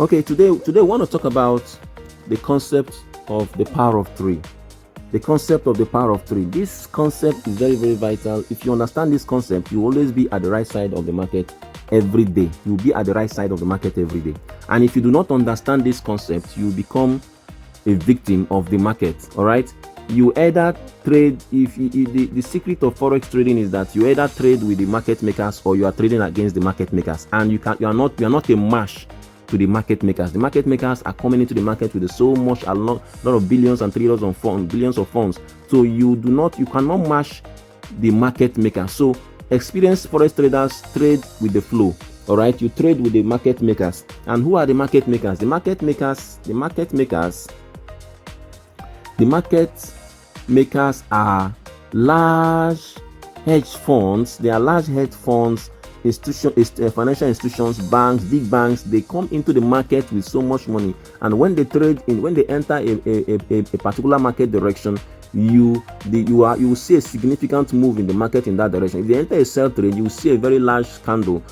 Okay, today we want to talk about the concept of the power of three. The concept of the power of three. This concept is very, very vital. If you understand this concept, you will always be at the right side of the market every day. You'll be at the right side of the market every day. And if you do not understand this concept, you become a victim of the market. All right. You either trade, the secret of forex trading is that you either trade with the market makers or you are trading against the market makers, and you are not a match to the market makers. The market makers are coming into the market with so much, a lot of billions and trillions of funds, billions of funds. So you cannot match the market makers. So experienced forex traders trade with the flow. All right, you trade with the market makers. And who are the market makers? The market makers are large hedge funds. They are large hedge funds, financial institutions, banks, big banks. They come into the market with so much money, and when they enter a particular market direction, you will see a significant move in the market in that direction. If they enter a sell trade, you will see a very large candle,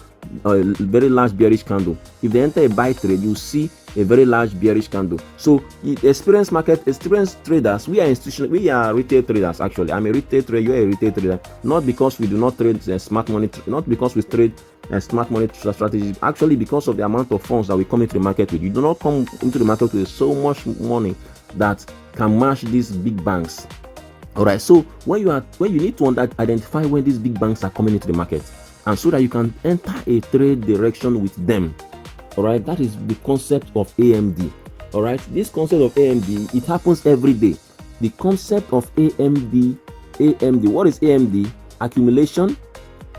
a very large bearish candle. If they enter a buy trade, you see a very large bearish candle. So experienced traders, we are retail traders. Actually, I'm a retail trader, you're a retail trader. Not because we do not trade smart money, not because we trade smart money strategies, actually because of the amount of funds that we come into the market with. You do not come into the market with so much money that can match these big banks. All right, so when you need to identify when these big banks are coming into the market, and so that you can enter a trade direction with them. All right, that is the concept of AMD. All right, this concept of AMD, it happens every day. The concept of AMD, what is AMD? Accumulation,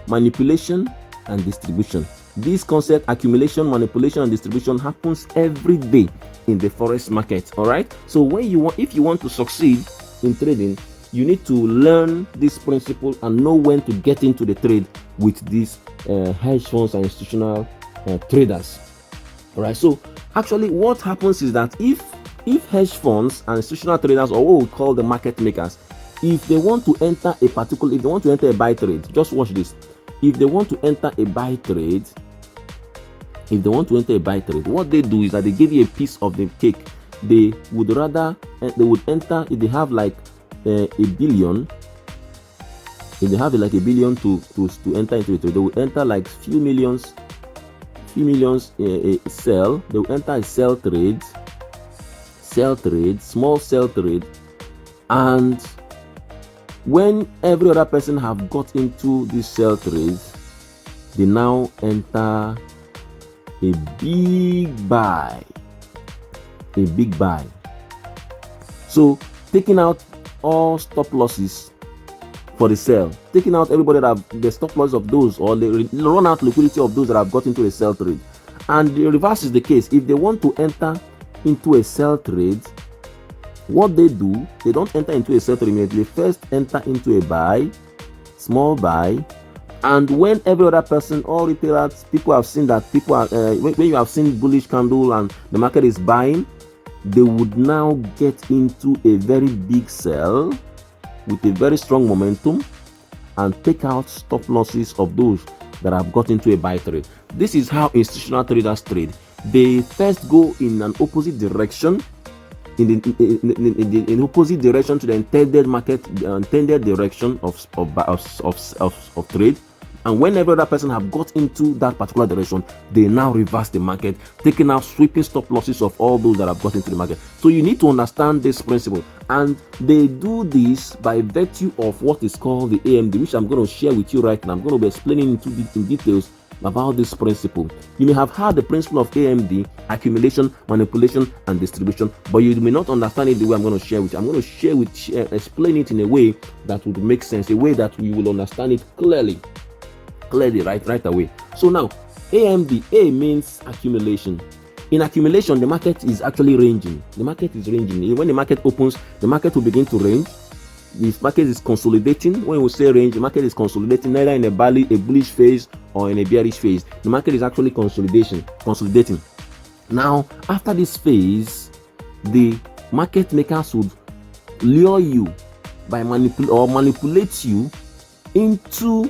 manipulation, and distribution. This concept, accumulation, manipulation, and distribution, happens every day in the forex market. All right, so if you want to succeed in trading, you need to learn this principle and know when to get into the trade with these hedge funds and institutional traders. All right, so actually what happens is that if hedge funds and institutional traders, or what we call the market makers, if they want to enter a buy trade, just watch this. If they want to enter a buy trade, what they do is that they give you a piece of the cake. They would enter, if they have like a billion, if they have like a billion to enter into it, they will enter like few millions sell. They will enter a sell trade, small sell trade, and when every other person have got into this sell trade, they now enter a big buy. So taking out all stop losses for the sell, taking out everybody that have the stop loss of those, or they run out liquidity of those that have got into a sell trade. And the reverse is the case. If they want to enter into a sell trade, what they do, they don't enter into a sell trade immediately. They first enter into a buy, small buy, and when every other person, all retailers, people have seen that when you have seen bullish candle and the market is buying, they would now get into a very big sell with a very strong momentum and take out stop losses of those that have got into a buy trade. This is how institutional traders trade. They first go in an opposite direction, in opposite direction to the intended market, the intended direction of trade. And whenever that person have got into that particular direction, they now reverse the market, taking out sweeping stop losses of all those that have got into the market. So you need to understand this principle, and they do this by virtue of what is called the AMD, which I'm going to share with you right now. I'm going to be explaining in details about this principle. You may have heard the principle of AMD, accumulation, manipulation, and distribution, but you may not understand it the way I'm going to share with you. I'm going to explain it in a way that would make sense, a way that you will understand it clearly right away. So now, AMD, A means accumulation. In accumulation, the market is actually ranging. The market is ranging. When the market opens, the market will begin to range. The market is consolidating. When we say range, the market is consolidating, neither in a bullish phase or in a bearish phase. The market is actually consolidating. Now, after this phase, the market makers would lure you by manipulate you into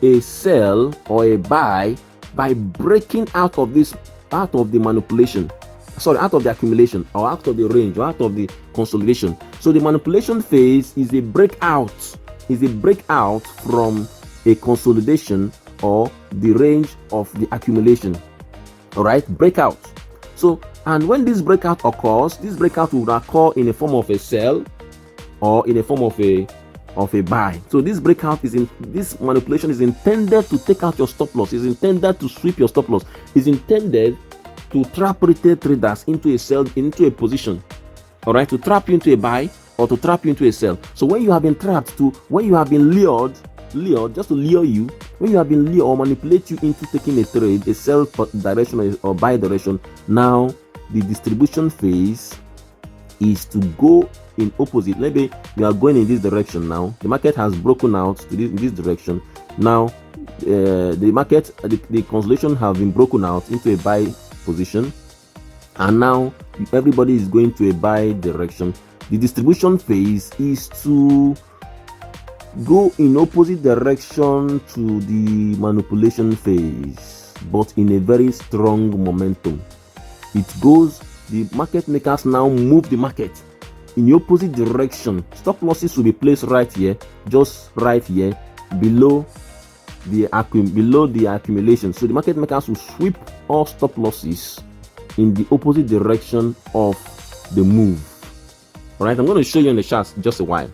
a sell or a buy by breaking out of this the manipulation, sorry, out of the accumulation, or out of the range, or out of the consolidation. So the manipulation phase is a breakout, from a consolidation or the range of the accumulation. All right, breakout. So, and when this breakout occurs, this breakout will occur in a form of a sell or in a form of a buy. So this manipulation is intended to take out your stop loss, is intended to sweep your stop loss, is intended to trap retail traders into a sell, into a position. All right, to trap you into a buy or to trap you into a sell. So when you have been trapped, when you have been lured, just to lure you, when you have been lured or manipulate you into taking a trade, a sell direction or buy direction, now the distribution phase is to go in opposite. Maybe you are going in this direction now. The market has broken out to this direction. Now the consolidation have been broken out into a buy position, and now everybody is going to a buy direction. The distribution phase is to go in opposite direction to the manipulation phase, but in a very strong momentum. It goes, the market makers now move the market in the opposite direction. Stop losses will be placed right here, just right here below the accumulation. So the market makers will sweep all stop losses in the opposite direction of the move. All right, I'm going to show you in the charts just a while.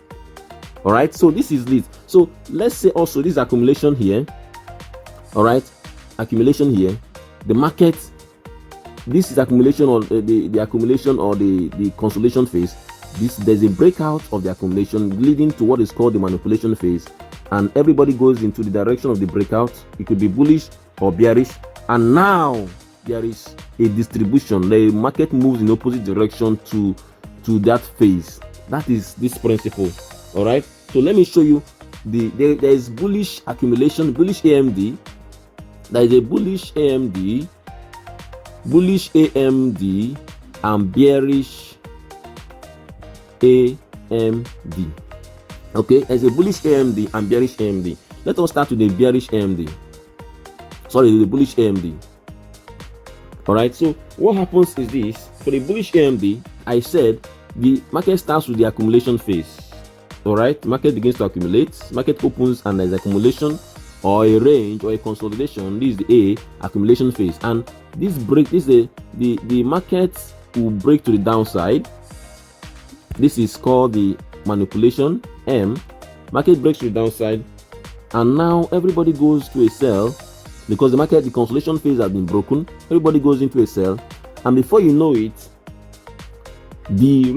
All right, so this is it. So let's say also this accumulation here. All right, accumulation here. The market, this is accumulation, or the accumulation or the consolidation phase. There's a breakout of the accumulation leading to what is called the manipulation phase, and everybody goes into the direction of the breakout. It could be bullish or bearish, and now there is a distribution. The market moves in opposite direction to that phase. That is this principle. All right, so let me show you there is bullish accumulation, bullish AMD. There is a bullish AMD, and bearish AMD. Okay, there's a bullish AMD and bearish AMD. Let us start with the bearish AMD. Sorry, the bullish AMD. All right, so what happens is this: for the bullish AMD, I said the market starts with the accumulation phase. All right, market begins to accumulate, market opens, and there's accumulation or a range or a consolidation. This is the A, accumulation phase, and the market will break to the downside. This is called the manipulation. M, market breaks to the downside, and now everybody goes to a sell because the consolidation phase has been broken. Everybody goes into a sell, and before you know it, the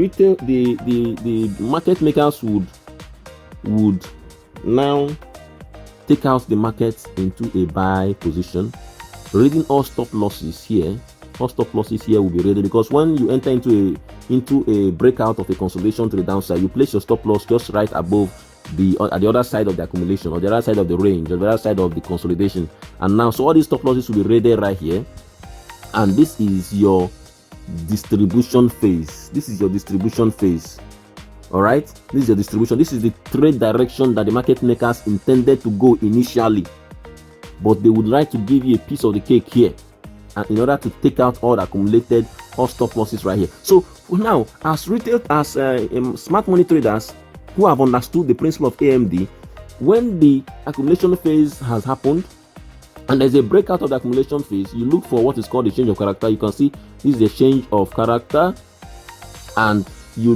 market makers would now take out the market into a buy position, reading all stop losses here. All stop losses here will be ready, because when you enter into a breakout of a consolidation to the downside, you place your stop loss just right above at the other side of the accumulation, or the other side of the range, or the other side of the consolidation. And now, so all these stop losses will be rated right here, and this is your distribution phase. This is your distribution phase. All right, this is your distribution. This is the trade direction that the market makers intended to go initially, but they would like to give you a piece of the cake here, and in order to take out all the accumulated all stop losses right here. So now, as smart money traders who have understood the principle of AMD, when the accumulation phase has happened and there's a breakout of the accumulation phase, you look for what is called the change of character. You can see this is a change of character, and you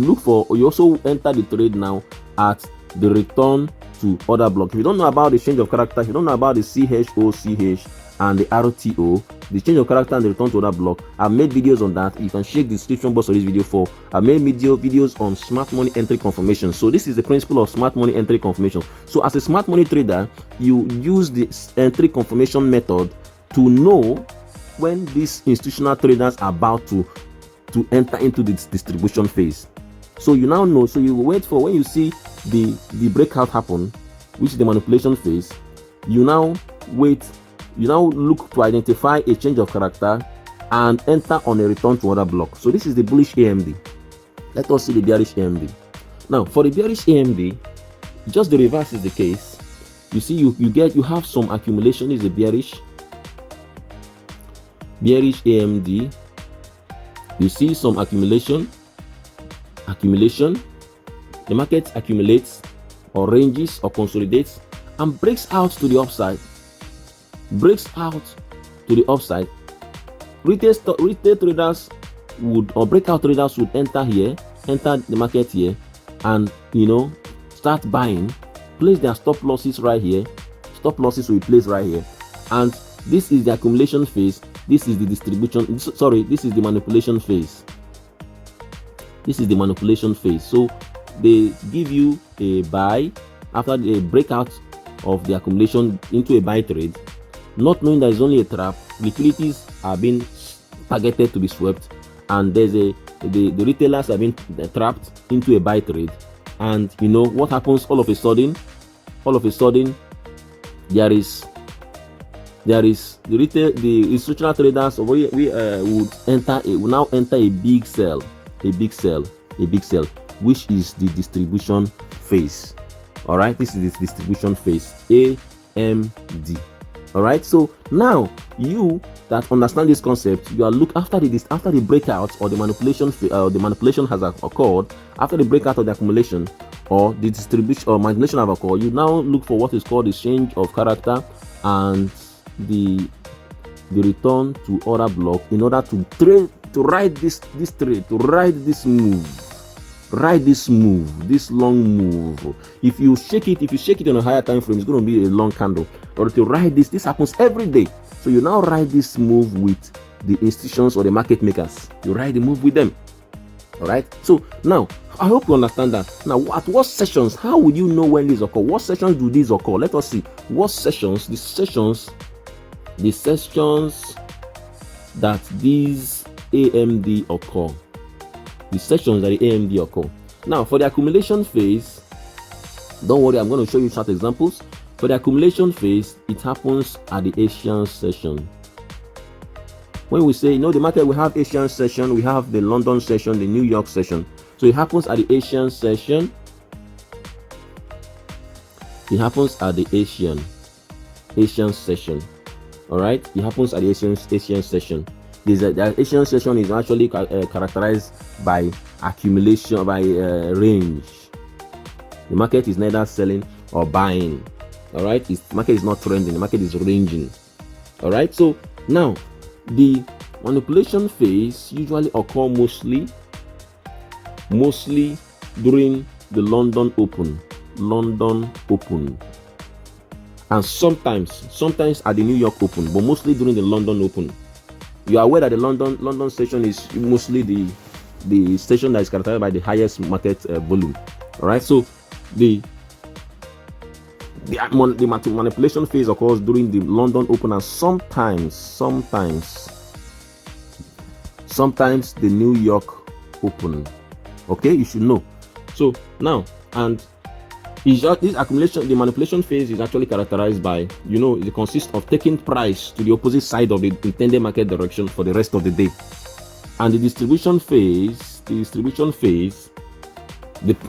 also enter the trade now at the return to order block. If you don't know about the change of character, if you don't know about the CHOCH and the RTO, the change of character and the return to order block, I've made videos on that. You can check the description box of this video for I've made videos on smart money entry confirmation. So this is the principle of smart money entry confirmation. So as a smart money trader, you use the entry confirmation method to know when these institutional traders are about to enter into this distribution phase. So you now know. So you wait for when you see the breakout happen, which is the manipulation phase. You now wait. You now look to identify a change of character and enter on a return to order block. So this is the bullish AMD. Let us see the bearish AMD. Now for the bearish AMD, just the reverse is the case. You see, you have some accumulation. Is a bearish. bearish AMD, you see some accumulation, the market accumulates or ranges or consolidates and breaks out to the upside. Retail traders would, or breakout traders would enter the market here, and start buying, place their stop losses right here. Stop losses will be placed right here, and this is the accumulation phase. This is the distribution. This is the manipulation phase. So they give you a buy after the breakout of the accumulation into a buy trade, not knowing that it's only a trap. Liquidities are being targeted to be swept, and there's the retailers have been trapped into a buy trade. And what happens all of a sudden? There is the institutional traders would now enter a big sell, which is the distribution phase. All right, this is the distribution phase, AMD. All right, so now you that understand this concept, you are after the breakout or the manipulation has occurred, after the breakout of the accumulation or the distribution or manipulation have occurred, you now look for what is called the change of character and the return to order block in order to ride this trade, to ride this long move. If you shake it on a higher time frame, it's going to be a long candle. Or to ride this happens every day. So you now ride this move with the institutions or the market makers. You ride the move with them. All right. So now I hope you understand that. Now, at what sessions? How will you know when these occur? What sessions do these occur? Let us see. What sessions? The sessions that these AMD occur. The sessions that the AMD occur. Now, for the accumulation phase, don't worry, I'm going to show you short examples. For the accumulation phase, it happens at the Asian session. When we say, the market, we have Asian session, we have the London session, the New York session. So it happens at the Asian session. It happens at the Asian session. All right, it happens at the Asian session. The Asian session is actually characterized by accumulation, by range. The market is neither selling or buying. All right, the market is not trending. The market is ranging. All right, so now the manipulation phase usually occur mostly during the London Open, and sometimes at the New York Open, but mostly during the London Open. You are aware that the London session is mostly the session that is characterized by the highest market volume. All right, so the manipulation phase occurs during the London Open, and sometimes the New York Open. Okay, you should know. So now, and this accumulation, the manipulation phase is actually characterized by, it consists of taking price to the opposite side of the intended market direction for the rest of the day. And the distribution phase, the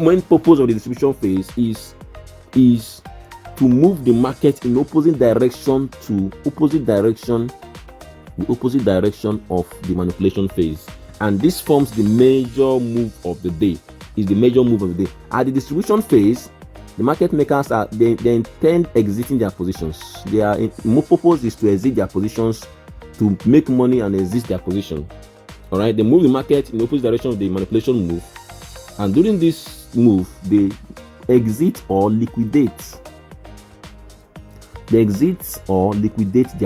main purpose of the distribution phase is to move the market in the opposite direction of the manipulation phase. And this forms the major move of the day. At the distribution phase, the market makers they intend exiting their positions. Their purpose is to exit their positions to make money and exit their position. All right, they move the market in the opposite direction of the manipulation move, and during this move, they exit or liquidate. Their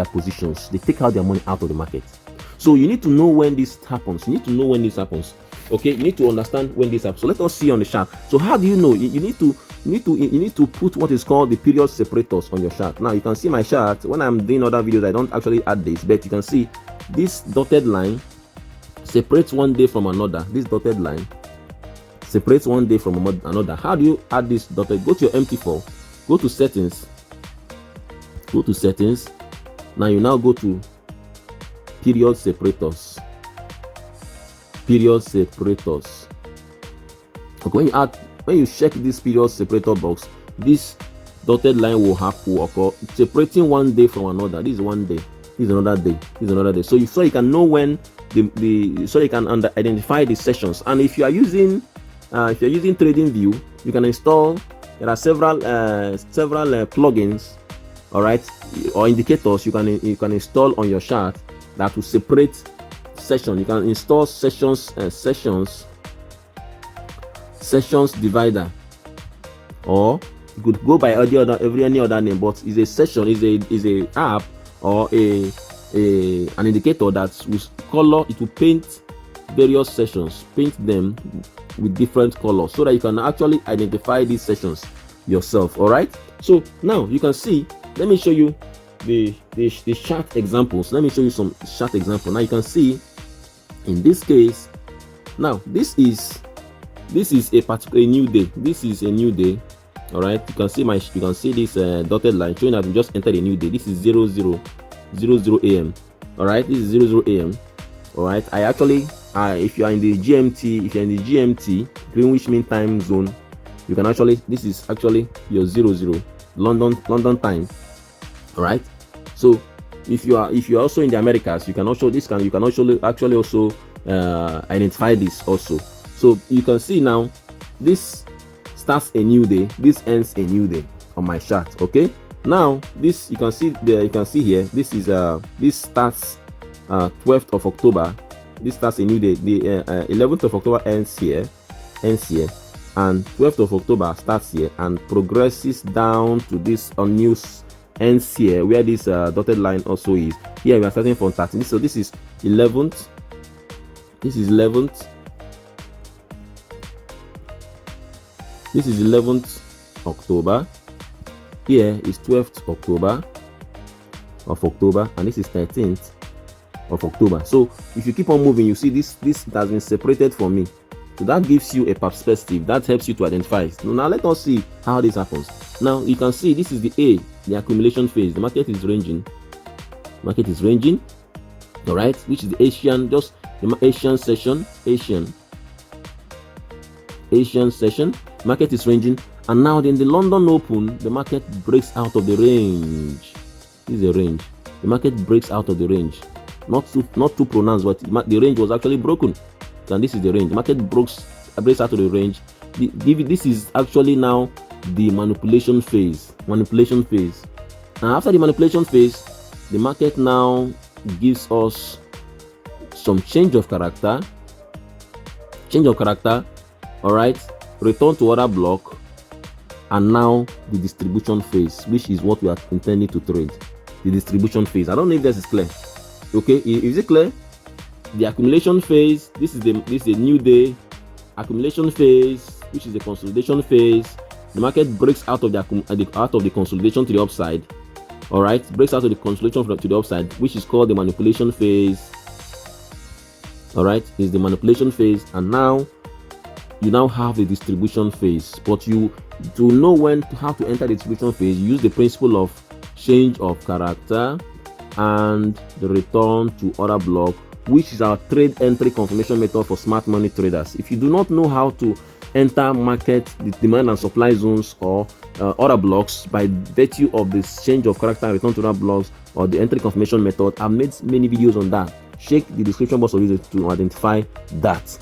positions. They take out their money out of the market. So you need to know when this happens. Okay, you need to understand when this happens. So let us see on the chart. So how do you know? You need to put what is called the period separators on your chart. Now you can see my chart. When I'm doing other videos, I don't actually add this, but you can see this dotted line separates one day from another. This dotted line separates one day from another. How do you add this dotted? Go to your MT4, go to settings. Now you now go to period separators. Okay, when you check this period separator box, this dotted line will occur, separating one day from another. This is one day. This is another day. This is another day. So you can know when so you can identify the sessions. And if you are using TradingView, you can install. There are several plugins, all right, or indicators you can install on your chart that will separate session. You can install sessions divider, or you could go by any other name, but is a session is a app or an indicator that will color. It will paint various sessions, paint them with different colors, so that you can actually identify these sessions yourself. All right, so now you can see. Let me show you the chart examples. Let me show you some chart example. Now you can see in this case, now this is a new day. This is a new day. All right, you can see this dotted line showing that we just entered a new day. This is 0000 AM. All right, this is 00 AM. All right, I actually if you are in the GMT, Greenwich Mean Time Zone, you can actually, this is actually your 00 London time. All right, so if you are also in the Americas, you can also actually also identify this also. So you can see now, this starts a new day, this ends a new day on my chart. Okay, now this you can see here, this is this starts 12th of October. This starts a new day. The 11th of October ends here, and 12th of October starts here and progresses down to this on news ends here, where this dotted line also is. Here we are starting from 13. So this is 11th. This is 11th. This is 11th October. Here is 12th of October, and this is 13th of October. So if you keep on moving, you see this has been separated for me. So that gives you a perspective, that helps you to identify. So now let us see how this happens. Now you can see this is the accumulation phase. The market is ranging. All right, which is the Asian session. Market is ranging, and now then the London Open, the market breaks out of the range. This is a range. The market breaks out of the range. Not too pronounced, but the range was actually broken. And this is the range. The market breaks out of the range. This is actually now the manipulation phase. Now after the manipulation phase, the market now gives us some change of character. All right, return to order block, and now the distribution phase, which is what we are intending to trade. The distribution phase. I don't know if this is clear. Okay, is it clear? The accumulation phase, this is a new day. Accumulation phase, which is the consolidation phase. The market breaks out of the consolidation to the upside. All right, breaks out of the consolidation to the upside, which is called the manipulation phase. All right, is the manipulation phase, and now you now have the distribution phase. But to know how to enter the distribution phase, you use the principle of change of character and the return to order block, which is our trade entry confirmation method for smart money traders. If you do not know how to enter the demand and supply zones or order blocks by virtue of this change of character and return to order blocks or the entry confirmation method, I've made many videos on that. Check the description box of it to identify that.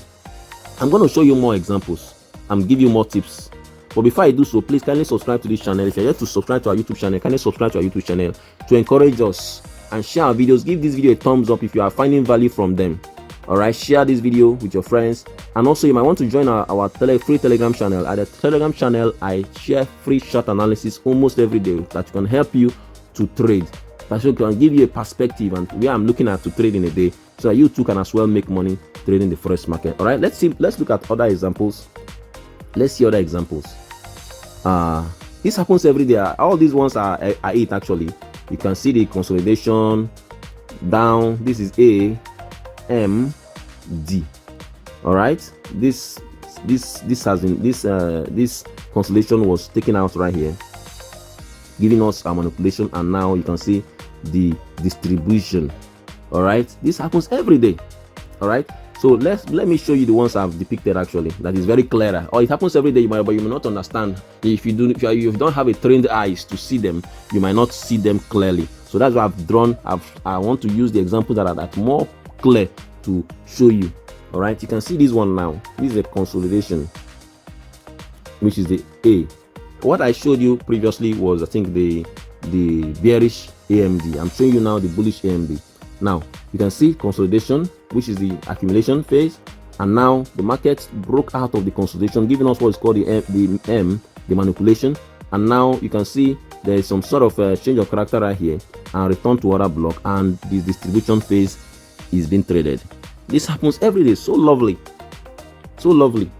I'm going to show you more examples and give you more tips. But before I do so, please kindly subscribe to this channel. If you're yet to subscribe to our YouTube channel, kindly subscribe to our YouTube channel to encourage us and share our videos. Give this video a thumbs up if you are finding value from them. All right, share this video with your friends, and also you might want to join our free Telegram channel. At the Telegram channel, I share free chart analysis almost every day that can help you to trade. That can give you a perspective and where I'm looking at to trade in a day, so that you too can as well make money trading the forex market. All right, let's look at other examples. Let's see other examples. This happens every day. All these ones are it actually. You can see the consolidation down. This is AMD. All right, this consolidation was taken out right here, giving us a manipulation, and now you can see the distribution. All right, this happens every day. All right, so let me show you the ones I've depicted actually. That is very clear. Or it happens every day, but you may not understand. If you don't have a trained eyes to see them, you might not see them clearly. So that's why I want to use the examples that are more clear to show you. All right, you can see this one now. This is a consolidation, which is the A. What I showed you previously was, I think, the bearish AMD. I'm showing you now the bullish AMD. Now you can see consolidation, which is the accumulation phase, and now the market broke out of the consolidation, giving us what is called the manipulation. And now you can see there is some sort of change of character right here, and return to order block, and this distribution phase is being traded. This happens every day. So lovely, so lovely.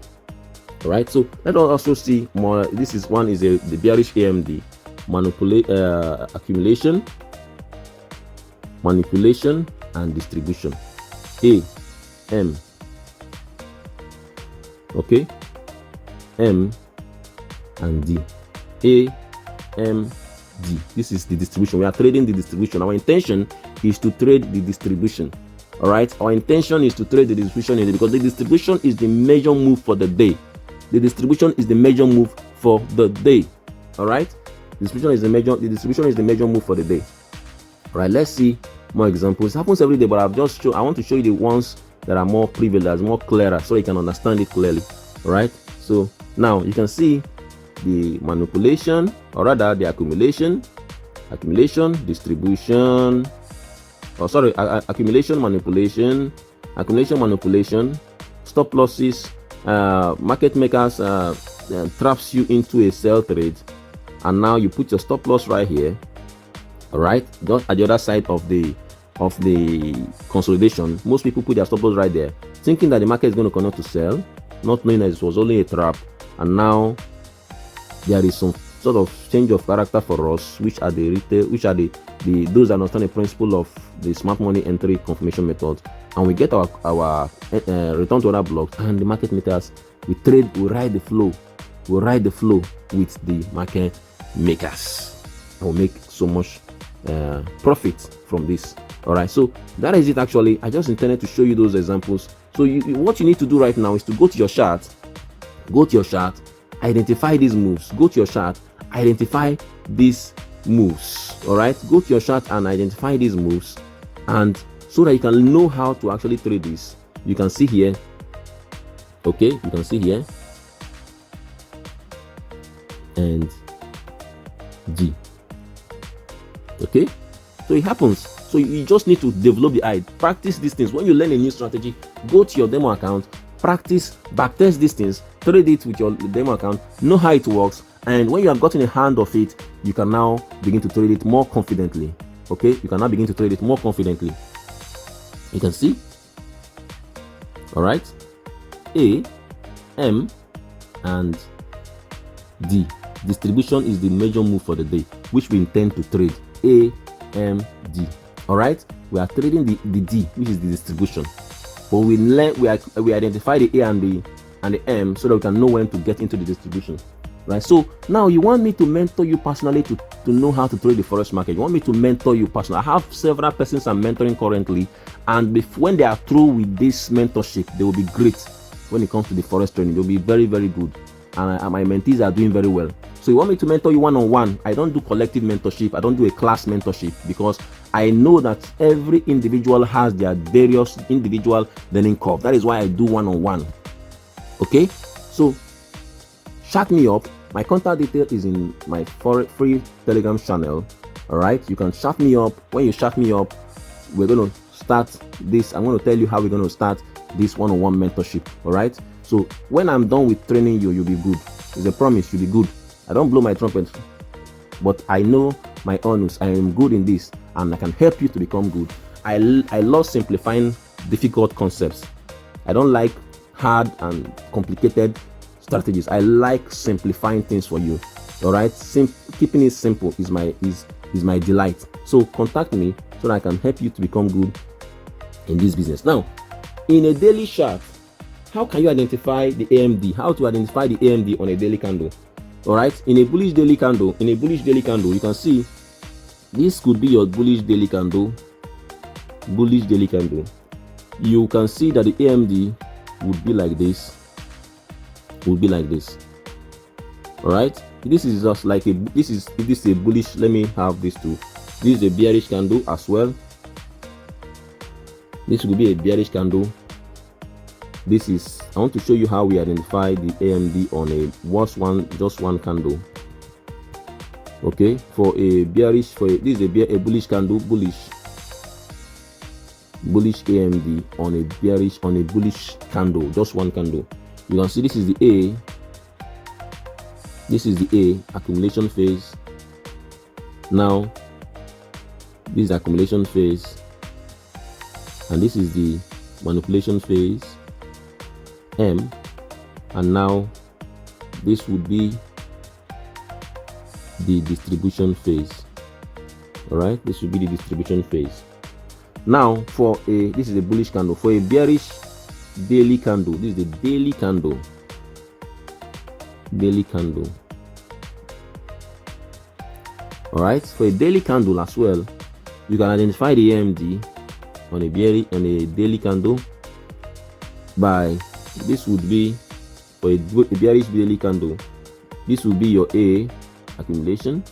All right, so let us also see more. This is one is the bearish AMD, accumulation, manipulation, and distribution. A, M, okay, M and D. A, M, D. This is the distribution. We are trading the distribution. Our intention is to trade the distribution. All right, our intention is to trade the distribution because the distribution is the major move for the day. The distribution is the major move for the day. All right, the distribution is the major move for the day. All right, let's see more examples. It happens every day, but I want to show you the ones that are more prevalent, more clearer, so you can understand it clearly. All right, so now you can see the manipulation, or rather the accumulation, distribution, accumulation, manipulation, stop losses. Market makers traps you into a sell trade, and now you put your stop loss right here. All right, just at the other side of the consolidation. Most people put their stop loss right there, thinking that the market is going to continue to sell, not knowing that it was only a trap. And now there is some sort of change of character for us, which are the retail, which are the those that understand the principle of the smart money entry confirmation method, and we get our return to order blocks, and the market makers, we ride the flow with the market makers, and we make so much profit from this. All right, so that is it. Actually, I just intended to show you those examples. So what you need to do right now is to go to your chart, identify these moves, go to your chart, identify these moves. All right, go to your chart and identify these moves, and so that you can know how to actually trade this. You can see here, okay, you can see here, and G. Okay, so it happens. So you just need to develop the eye, practice these things. When you learn a new strategy, go to your demo account, practice, backtest these things, trade it with your demo account, know how it works, and when you have gotten a hand of it, you can now begin to trade it more confidently. Okay, you can now begin to trade it more confidently. You can see. All right, A, M, and D. Distribution is the major move for the day, which we intend to trade. A, M, D. All right, we are trading the D, which is the distribution, but we identify the A and the M so that we can know when to get into the distribution. Right, so now you want me to mentor you personally to know how to trade the forex market. You want me to mentor you personally. I have several persons I'm mentoring currently, and when they are through with this mentorship, they will be great when it comes to the forex trading. They'll be very, very good, and my mentees are doing very well. So you want me to mentor you one-on-one? I don't do collective mentorship. I don't do a class mentorship, because I know that every individual has their various individual learning curve. That is why I do one-on-one. Okay, so chat me up. My contact detail is in my free Telegram channel. All right, you can chat me up. When you chat me up, we're going to start this. I'm going to tell you how we're going to start this one-on-one mentorship. All right, so when I'm done with training you, you'll be good. It's a promise, you'll be good. I don't blow my trumpet, but I know my honors. I am good in this, and I can help you to become good. I love simplifying difficult concepts. I don't like hard and complicated strategies. I like simplifying things for you. All right, keeping it simple is my delight. So contact me so that I can help you to become good in this business. Now, in a daily chart, how can you identify the AMD? How to identify the AMD on a daily candle? All right, in a bullish daily candle, you can see this could be your bullish daily candle. You can see that the AMD would be like this. All right, this is just like this is a bullish. Let me have this too. This is a bearish candle as well. This will be a bearish candle. I want to show you how we identify the AMD on a just one candle. Okay, for a bearish, this is a bullish candle, bullish AMD on a bullish candle, just one candle. You can see this is the A accumulation phase. Now this is accumulation phase, and this is the manipulation phase, M, and now this would be the distribution phase. All right, this will be the distribution phase. Now this is a bullish candle. For a bearish daily candle, this is the daily candle. All right, for a daily candle as well, you can identify the AMD on a daily candle by, this would be for a bearish daily candle, this will be your A, accumulation.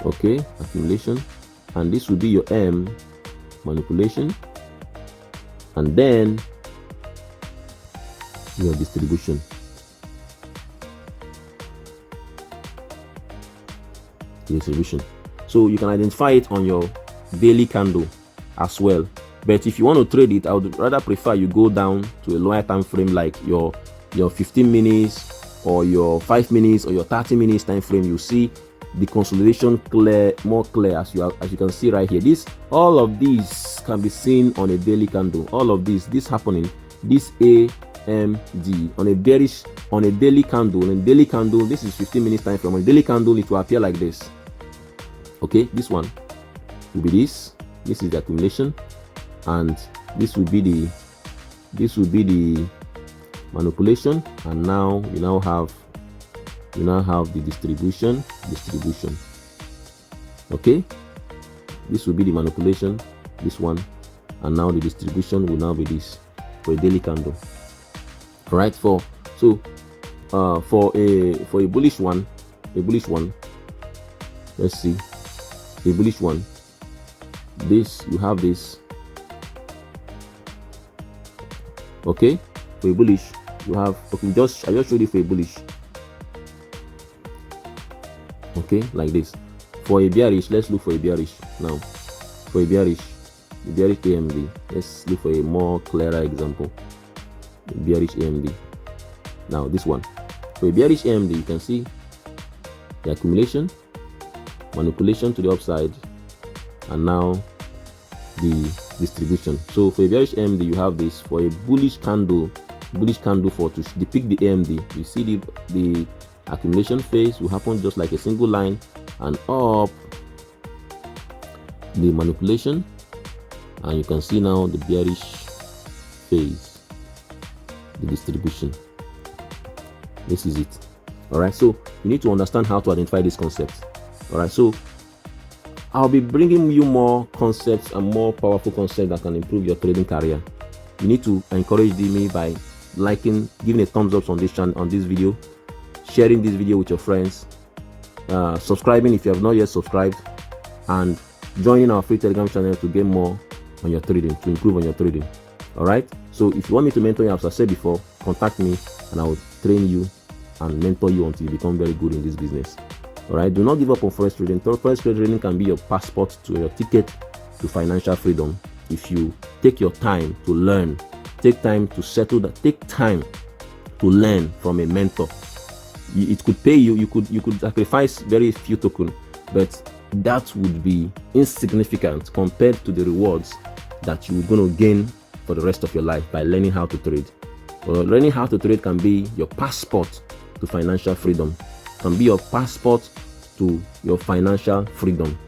Okay, accumulation, and this will be your M, manipulation, and then your distribution. So you can identify it on your daily candle as well. But if you want to trade it, I would rather prefer you go down to a lower time frame, like your 15 minutes or your 5 minutes or your 30 minutes time frame. You see the consolidation more clear, as you can see right here. All of these can be seen on a daily candle. All of this happening, this AMD on a daily candle. This is 15 minutes time frame. On a daily candle, it will appear like this. Okay, this one will be this is the accumulation, and this will be the manipulation, and now you now have the distribution. Okay, this will be the manipulation, this one, and now the distribution will now be this for a daily candle. All right, for a bullish one, let's see, a bullish one, this, you have this. Okay, for a bullish you have, okay, I just showed you for a bullish. Okay, like this. For a bearish, let's look for a bearish now. For a bearish AMD, let's look for a more clearer example. Bearish AMD. Now this one, for a bearish AMD, you can see the accumulation, manipulation to the upside, and now the distribution. So for a bearish AMD, you have this. For a bullish candle for to depict the AMD, you see the accumulation phase will happen just like a single line, and up the manipulation, and you can see now the bearish phase, the distribution. This is it. All right, so you need to understand how to identify these concepts. All right, so I'll be bringing you more concepts and more powerful concepts that can improve your trading career. You need to encourage me by liking, giving a thumbs up on this channel, on this video, sharing this video with your friends, subscribing if you have not yet subscribed, and joining our free Telegram channel to get more on your trading, to improve on your trading. All right, so if you want me to mentor you, as I said before, contact me and I will train you and mentor you until you become very good in this business. All right, do not give up on forex trading. Forex trading can be your passport to your ticket to financial freedom if you take your time to learn, take time to settle that, take time to learn from a mentor. It could pay you, you could sacrifice very few tokens, but that would be insignificant compared to the rewards that you're going to gain for the rest of your life by learning how to trade. Well, learning how to trade can be your passport to financial freedom, can be your passport to your financial freedom,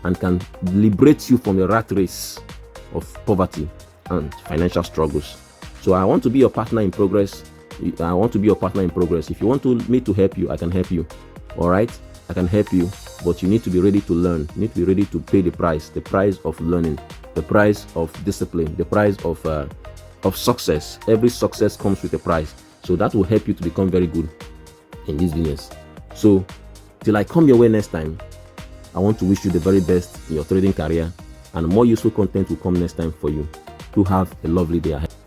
and can liberate you from the rat race of poverty and financial struggles. So I want to be your partner in progress. If you want me to help you, I can help you. All right, I can help you, but you need to be ready to learn. You need to be ready to pay the price of learning, the price of discipline, the price of success. Every success comes with a price, so that will help you to become very good in this business. So till I come your way next time, I want to wish you the very best in your trading career, and more useful content will come next time for you. Do have a lovely day ahead.